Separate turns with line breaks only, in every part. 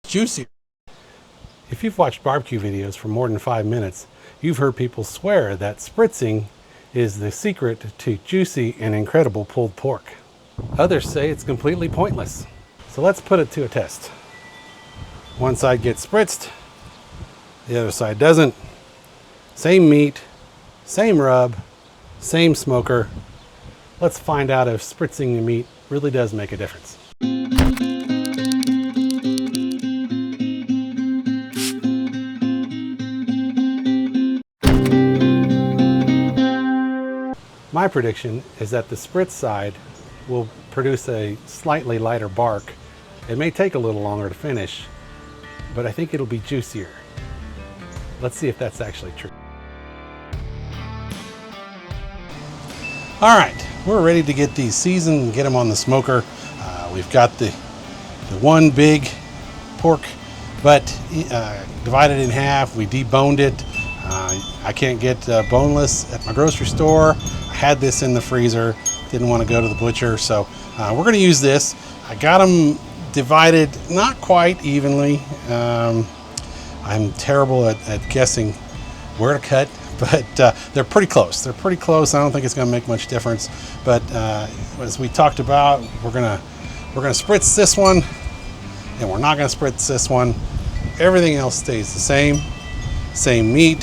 Juicier. If you've watched barbecue videos for more than 5 minutes, you've heard people swear that spritzing is the secret to juicy and incredible pulled pork. Others say it's completely pointless. So let's put it to a test. One side gets spritzed, the other side doesn't. Same meat, same rub, same smoker. Let's find out if spritzing the meat really does make a difference. My prediction is that the spritz side will produce a slightly lighter bark. It may take a little longer to finish, but I think it'll be juicier. Let's see if that's actually true. All right, we're ready to get these seasoned and get them on the smoker. We've got the one big pork butt divided in half. We deboned it. I can't get boneless at my grocery store. I had this in the freezer, didn't want to go to the butcher, so we're going to use this. I got them divided not quite evenly. I'm terrible at guessing where to cut, but they're pretty close. They're pretty close. I don't think it's going to make much difference, but as we talked about, we're gonna spritz this one, and we're not going to spritz this one. Everything else stays the same. Same meat,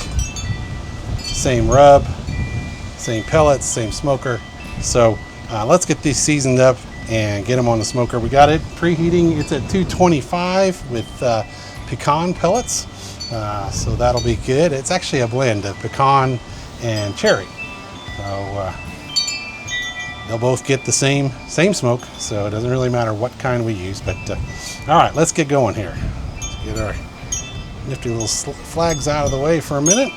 same rub, same pellets, same smoker. So let's get these seasoned up and get them on the smoker. We got it preheating. It's at 225 with pecan pellets. So that'll be good. It's actually a blend of pecan and cherry. So they'll both get the same smoke. So it doesn't really matter what kind we use. But all right, let's get going here. Let's get our nifty little flags out of the way for a minute.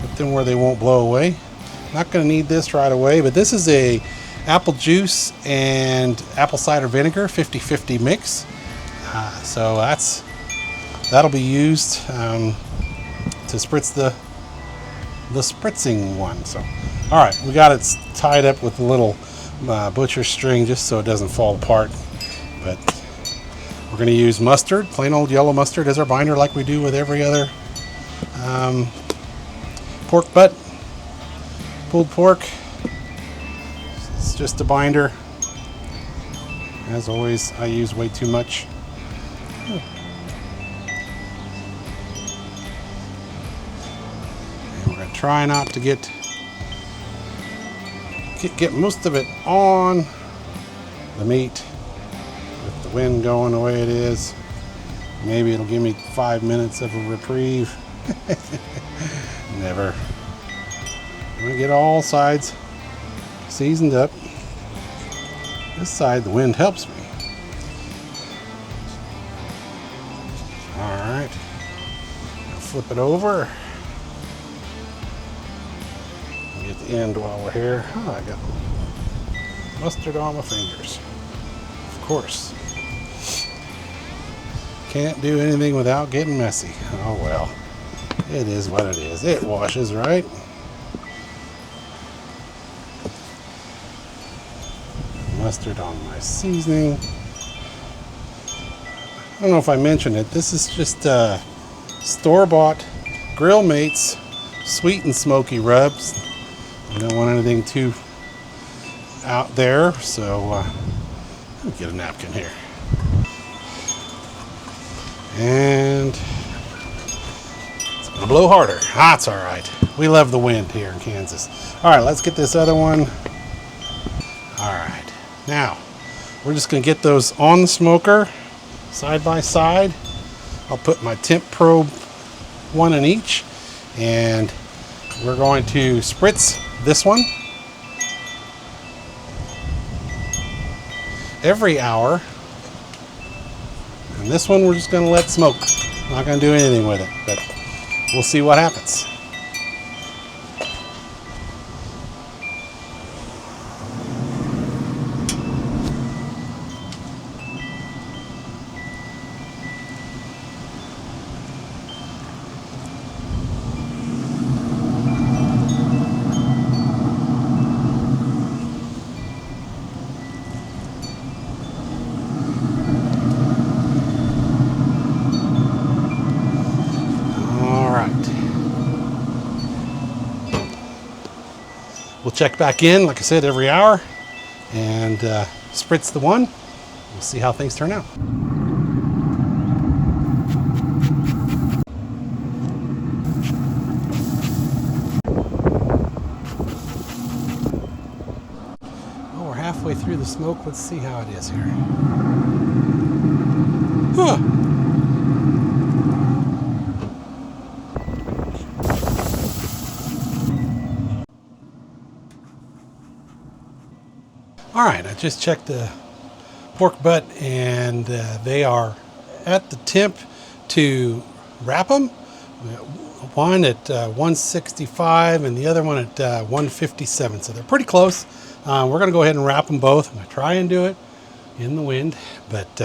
Put them where they won't blow away. Not going to need this right away, but this is a apple juice and apple cider vinegar 50-50 mix. So that'll be used to spritz the spritzing one. So, all right, we got it tied up with a little butcher string just so it doesn't fall apart. But we're going to use mustard, plain old yellow mustard, as our binder, like we do with every other pork butt, pulled pork. It's just a binder. As always, I use way too much. And we're going to try not to get most of it on the meat. With the wind going the way it is, maybe it'll give me 5 minutes of a reprieve. Never. I'm going to get all sides seasoned up. This side, the wind helps me. All right. Flip it over. Get the end while we're here. Oh, I got mustard on my fingers. Of course. Can't do anything without getting messy. Oh well. It is what it is. It washes, right? Mustard on my seasoning. I don't know if I mentioned it. This is just store-bought Grill Mates sweet and smoky rubs. I don't want anything too out there, so let me get a napkin here. And it's gonna blow harder. That's all right. We love the wind here in Kansas. All right, let's get this other one. All right, now we're just gonna get those on the smoker side by side. I'll put my temp probe one in each, and we're going to spritz this one every hour. And this one we're just going to let smoke. Not going to do anything with it, but we'll see what happens. check back in, like I said, every hour and spritz the one. We'll see how things turn out. Oh, we're halfway through the smoke. Let's see how it is here. Huh. All right, I just checked the pork butt and they are at the temp to wrap them. One at 165 and the other one at 157. So they're pretty close. We're gonna go ahead and wrap them both. I'm gonna try and do it in the wind, but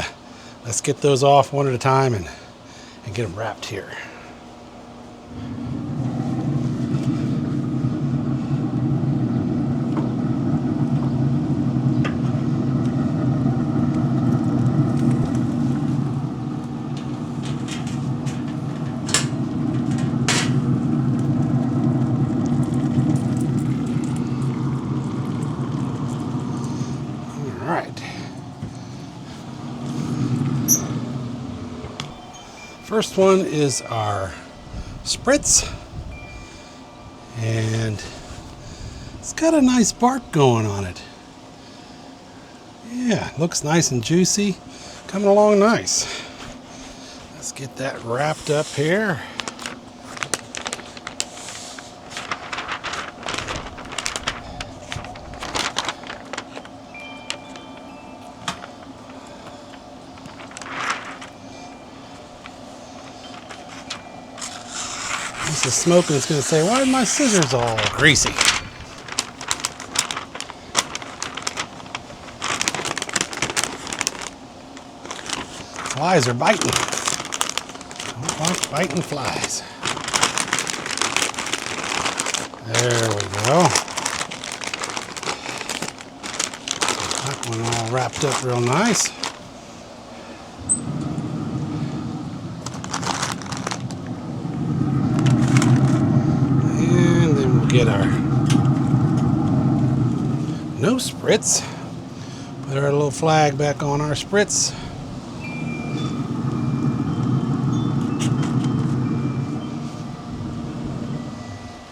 let's get those off one at a time and get them wrapped here. First one is our Spritz, and it's got a nice bark going on it. Yeah, looks nice and juicy, coming along nice. Let's get that wrapped up here. This is Smokin. It's going to say, why are my scissors all greasy? Flies are biting. Don't like biting flies. There we go. That one all wrapped up real nice. Get our no spritz. Put our little flag back on our spritz.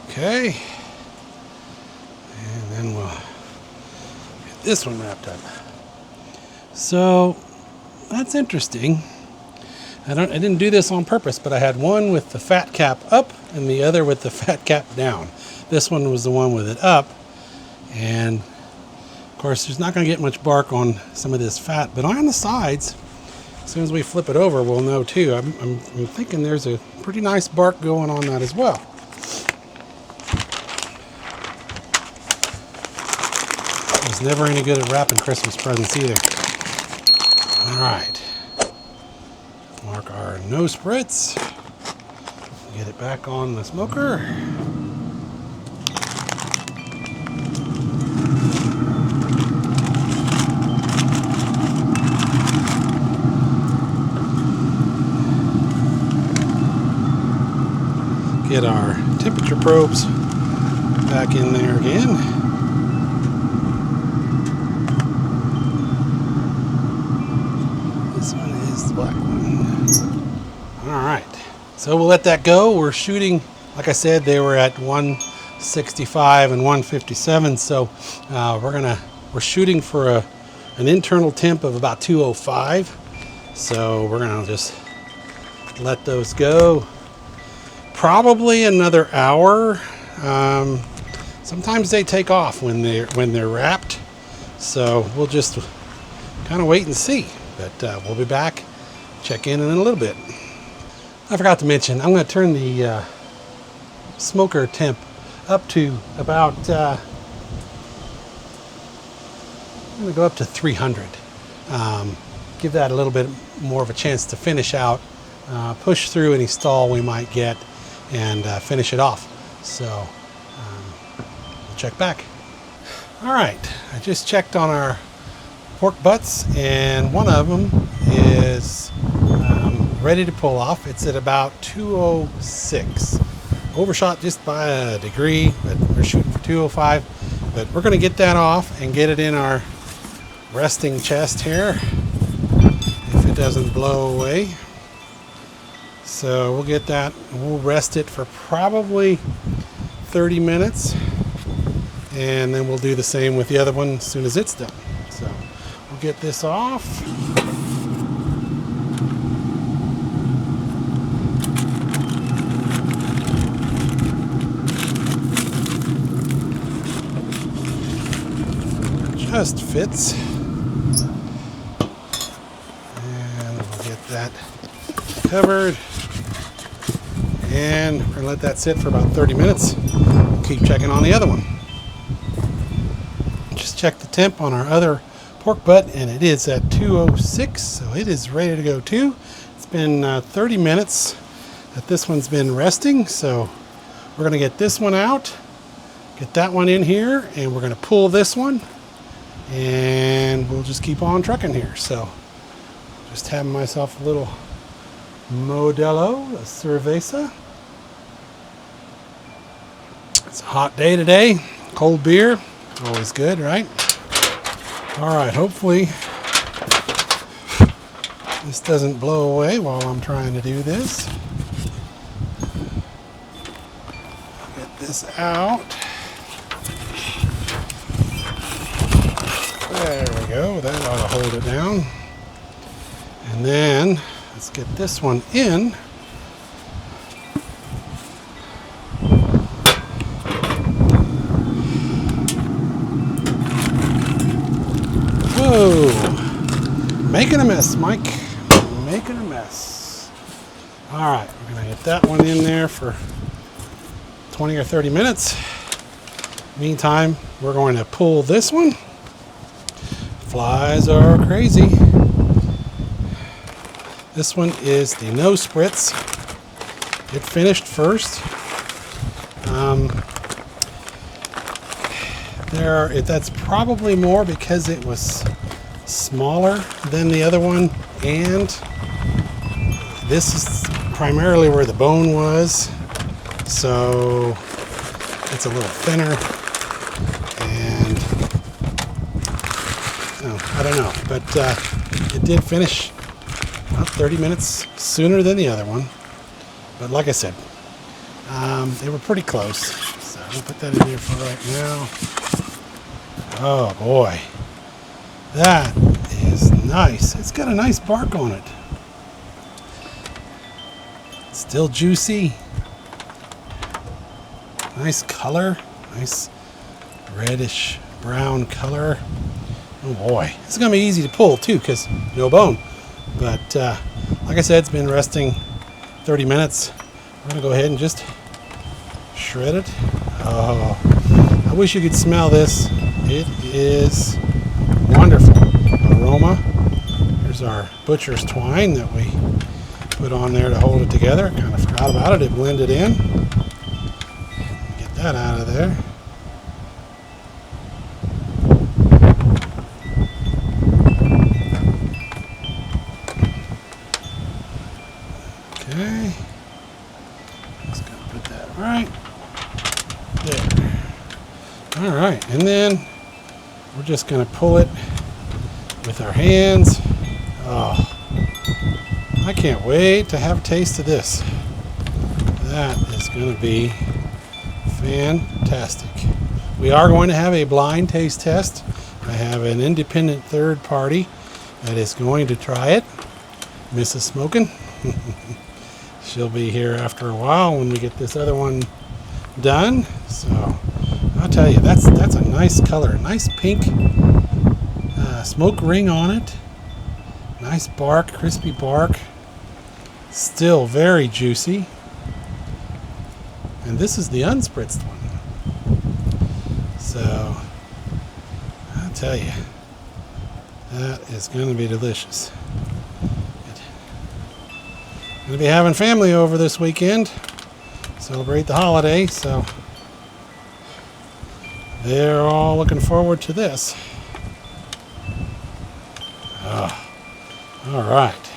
Okay. And then we'll get this one wrapped up. So that's interesting. I didn't do this on purpose, but I had one with the fat cap up and the other with the fat cap down. This one was the one with it up, and of course there's not going to get much bark on some of this fat, but on the sides, as soon as we flip it over, we'll know too. I'm thinking there's a pretty nice bark going on that as well. I was never any good at wrapping Christmas presents either. All right, mark our no spritz. Get it back on the smoker. Get our temperature probes back in there again. This one is the black one. All right, so we'll let that go. We're shooting, like I said, they were at 165 and 157. So we're shooting for an internal temp of about 205. So we're gonna just let those go. Probably another hour. Sometimes they take off when they're wrapped, so we'll just kind of wait and see. But we'll be back, check in a little bit. I forgot to mention, I'm going to turn the smoker temp up to about. I'm going to go up to 300. Give that a little bit more of a chance to finish out, push through any stall we might get, and finish it off. So we'll check back. All right, I just checked on our pork butts, and one of them is ready to pull off. It's at about 206. Overshot just by a degree, but we're shooting for 205. But we're going to get that off and get it in our resting chest here if it doesn't blow away. So we'll get that, we'll rest it for probably 30 minutes, and then we'll do the same with the other one as soon as it's done. So we'll get this off. Just fits. And we'll get that covered. And we're going to let that sit for about 30 minutes. We'll keep checking on the other one. Just check the temp on our other pork butt, and it is at 206, so it is ready to go too. It's been 30 minutes that this one's been resting, so we're going to get this one out, get that one in here, and we're going to pull this one, and we'll just keep on trucking here. So just having myself a little Modelo, a cerveza. It's a hot day today. Cold beer, always good, right? All right, hopefully this doesn't blow away while I'm trying to do this. Get this out. There we go, that ought to hold it down. And then let's get this one in. Whoa, making a mess, Mike, making a mess. All right, we're gonna get that one in there for 20 or 30 minutes. Meantime, we're going to pull this one. Flies are crazy. This one is the no spritz. It finished first. That's probably more because it was smaller than the other one, and this is primarily where the bone was, so it's a little thinner, and I don't know, but it did finish about 30 minutes sooner than the other one. But like I said, they were pretty close, so I'll put that in here for right now. Oh boy, that is nice. It's got a nice bark on it. Still juicy. Nice color, nice reddish brown color. Oh boy, it's gonna be easy to pull too because no bone. But like I said, it's been resting 30 minutes. We're gonna go ahead and just shred it. Oh, I wish you could smell this. It is wonderful aroma. Here's our butcher's twine that we put on there to hold it together. Kind of forgot about it. It blended in. Get that out of there. Okay. Just gonna put that right there. All right, and then we're just going to pull it with our hands. Oh, I can't wait to have a taste of this. That is going to be fantastic. We are going to have a blind taste test. I have an independent third party that is going to try it, Mrs. Smokin. She'll be here after a while when we get this other one done. So I'll tell you, that's a nice color, nice pink smoke ring on it. Nice bark, crispy bark. Still very juicy. And this is the unspritzed one. So I'll tell you, that is going to be delicious. Going to be having family over this weekend, celebrate the holiday, so they're all looking forward to this. All right.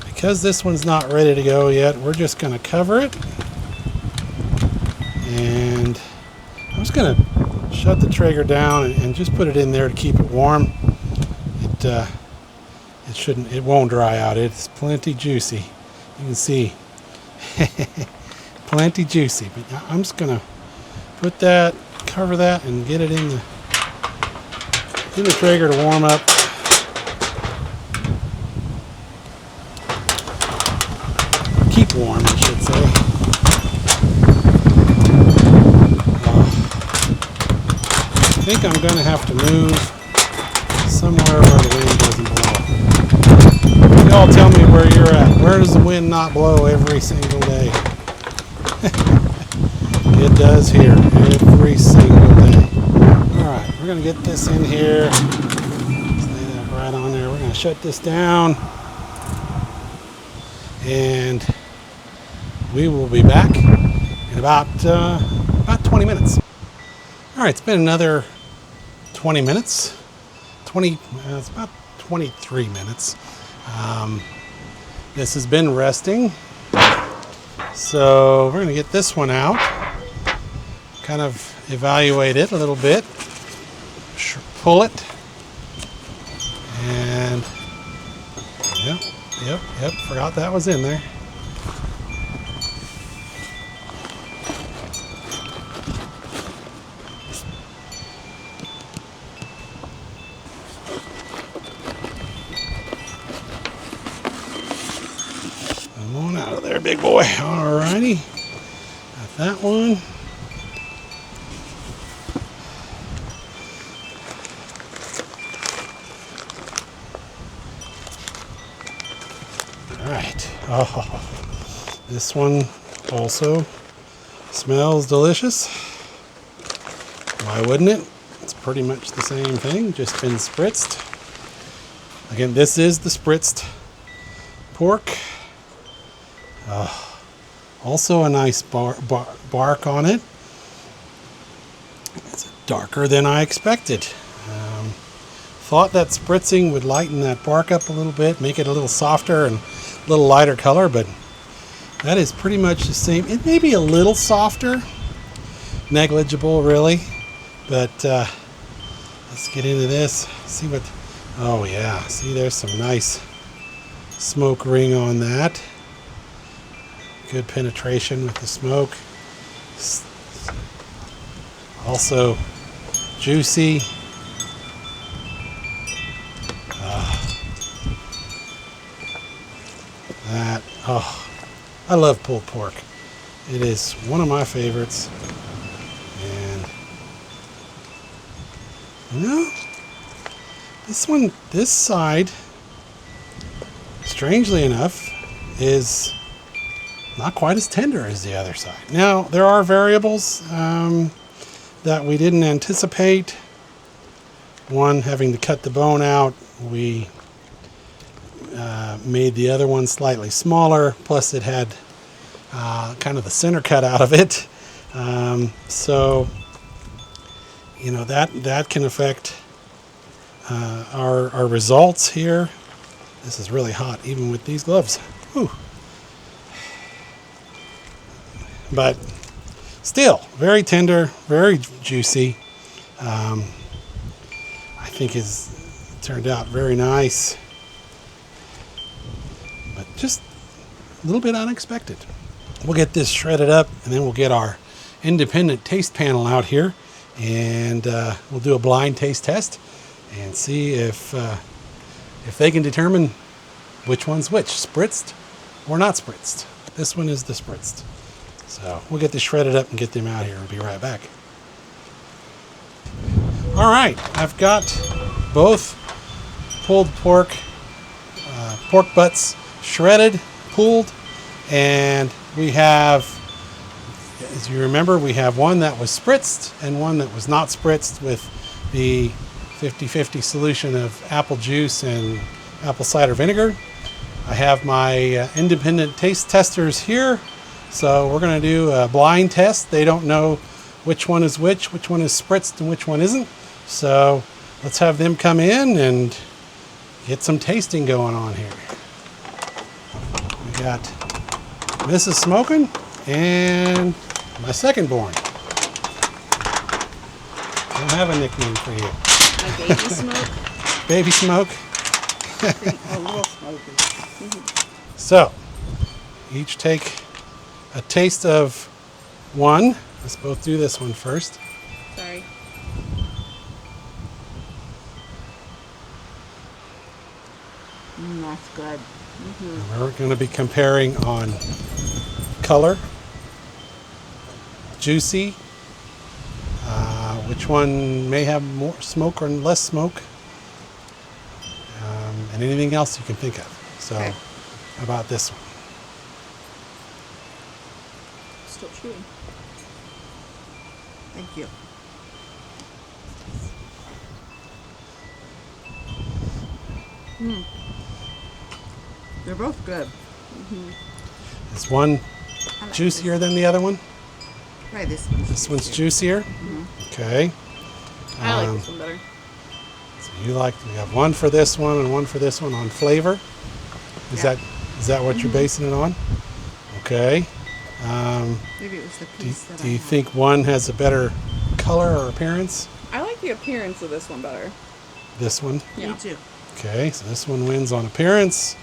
Because this one's not ready to go yet, we're just going to cover it and gonna shut the Traeger down and just put it in there to keep it warm. It won't dry out. It's plenty juicy. You can see, plenty juicy. But I'm just gonna put that, cover that, and get it in the Traeger to warm up. Keep warm, I should say. I think I'm going to have to move somewhere where the wind doesn't blow. Y'all tell me where you're at. Where does the wind not blow every single day? It does here every single day. Alright, we're going to get this in here. Lay that right on there. We're going to shut this down. And we will be back in about 20 minutes. Alright, it's been another 20 minutes. It's about 23 minutes. This has been resting. So we're going to get this one out. Kind of evaluate it a little bit. Pull it. And yep, forgot that was in there. Come on out of there, big boy. Alrighty. Got that one. Alright. Oh, this one also smells delicious. Why wouldn't it? It's pretty much the same thing, just been spritzed. Again, this is the spritzed pork. Also a nice bark on it. It's darker than I expected. Thought that spritzing would lighten that bark up a little bit, make it a little softer and a little lighter color, but that is pretty much the same. It may be a little softer, negligible really, but let's get into this. See what, oh yeah, see there's some nice smoke ring on that. Good penetration with the smoke. Also juicy. I love pulled pork. It is one of my favorites. And you know, this side, strangely enough, is not quite as tender as the other side. Now, there are variables that we didn't anticipate. One, having to cut the bone out, we made the other one slightly smaller, plus it had kind of the center cut out of it. So, you know, that can affect our results here. This is really hot, even with these gloves. Whew. But still, very tender, very juicy. I think it's turned out very nice. But just a little bit unexpected. We'll get this shredded up, and then we'll get our independent taste panel out here, and we'll do a blind taste test and see if they can determine which one's which, spritzed or not spritzed. This one is the spritzed. So we'll get this shredded up and get them out here. We'll be right back. All right, I've got both pulled pork butts shredded, pulled, and we have, as you remember, we have one that was spritzed and one that was not spritzed with the 50-50 solution of apple juice and apple cider vinegar. I have my independent taste testers here, so we're going to do a blind test. They don't know which one is which one is spritzed and which one isn't. So let's have them come in and get some tasting going on here. We got Mrs. Smokin and my second born. don't have a nickname for you.
My baby smoke.
Baby smoke.
A little smoky.
So, each take a taste of one. Let's both do this one first.
Sorry.
That's good.
And we're going to be comparing on color, juicy, which one may have more smoke or less smoke, and anything else you can think of. So,
Okay.
how about this one?
Still chewing.
Thank you. They're both good.
Is one
I like
juicier than the other one?
This. Try this one.
This one's juicier. Okay.
I like this one better.
So you have one for this one and one for this one on flavor. Is
Yeah.
that what you're basing it on? Okay.
Maybe it was the
Do you,
piece that
do
I
you
had.
think one has a better color or appearance?
I like the appearance of this one better.
This one.
Yeah.
Me too.
Okay, so this one wins on appearance.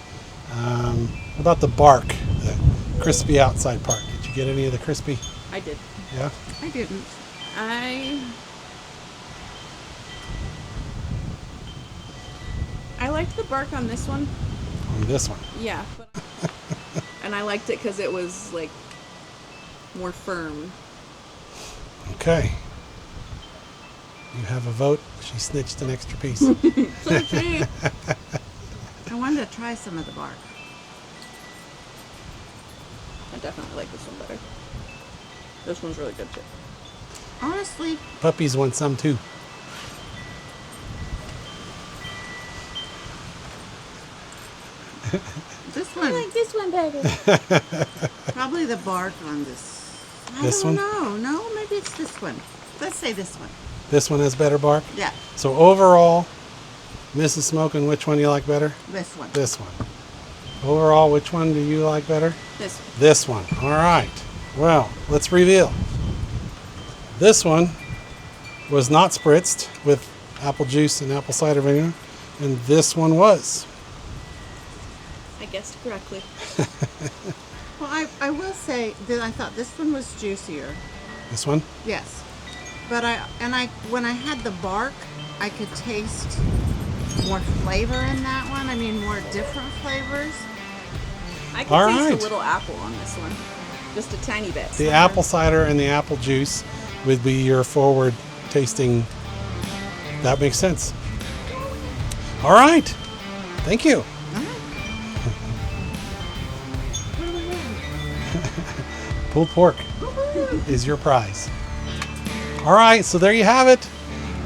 What about the bark, the crispy outside part? Did you get any of the crispy?
I did.
Yeah.
I didn't.
I liked the bark on this one.
On this one.
Yeah. But and I liked it because it was like more firm.
Okay. You have a vote. She snitched an extra piece.
So cheap.
I wanted to try some of the bark.
I definitely like this one better. This one's really good too.
Honestly,
Puppies want some too.
this one,
this one better.
probably the bark on this. I
This
don't
one?
know. No, maybe it's this one. Let's say this one.
This one has better bark.
Yeah,
So overall, Mrs. Smokin, which one do you like better?
this one.
This one. Overall, which one do you like better?
This one.
This one. All right. Well, let's reveal. This one was not spritzed with apple juice and apple cider vinegar, and this one was.
I guessed correctly.
Well, I will say that I thought this one was juicier.
This one?
Yes, but when I had the bark, I could taste more flavor in that one. I mean, more different flavors.
I can
All
taste
right.
a little apple on this one. Just a tiny bit.
The apple cider and the apple juice would be your forward tasting. That makes sense. All right. Thank you. Pulled pork is your prize. All right, so there you have it.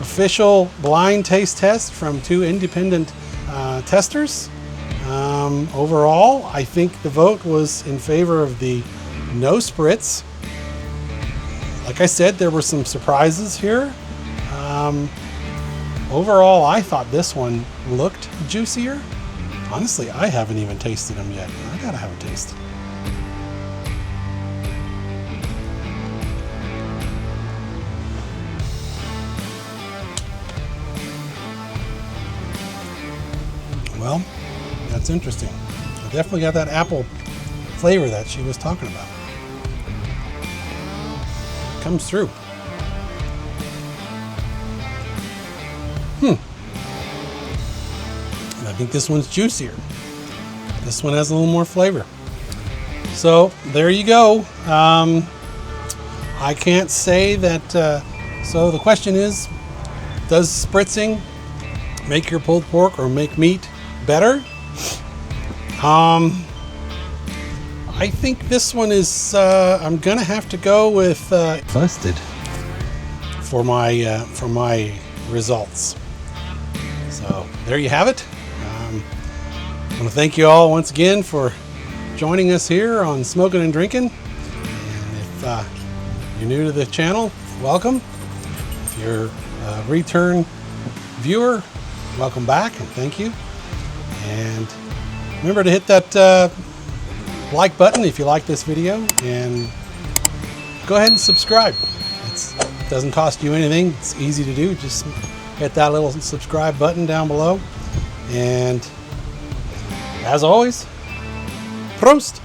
Official blind taste test from two independent testers. Overall, I think the vote was in favor of the no spritz. Like I said, there were some surprises here. Overall, I thought this one looked juicier. Honestly, I haven't even tasted them yet. I gotta have a taste. Well, that's interesting. I definitely got that apple flavor that she was talking about. It comes through. And I think this one's juicier. This one has a little more flavor. So there you go. I can't say that. So the question is, does spritzing make your pulled pork or make meat better? I think this one is. I'm gonna have to go with busted for my results. So there you have it. I want to thank you all once again for joining us here on Smokin' and Drinkin'. And if you're new to the channel, welcome. If you're a return viewer, welcome back and thank you. And remember to hit that like button if you like this video, and go ahead and subscribe. It's Doesn't cost you anything. It's easy to do. Just hit that little subscribe button down below. And as always, Prost!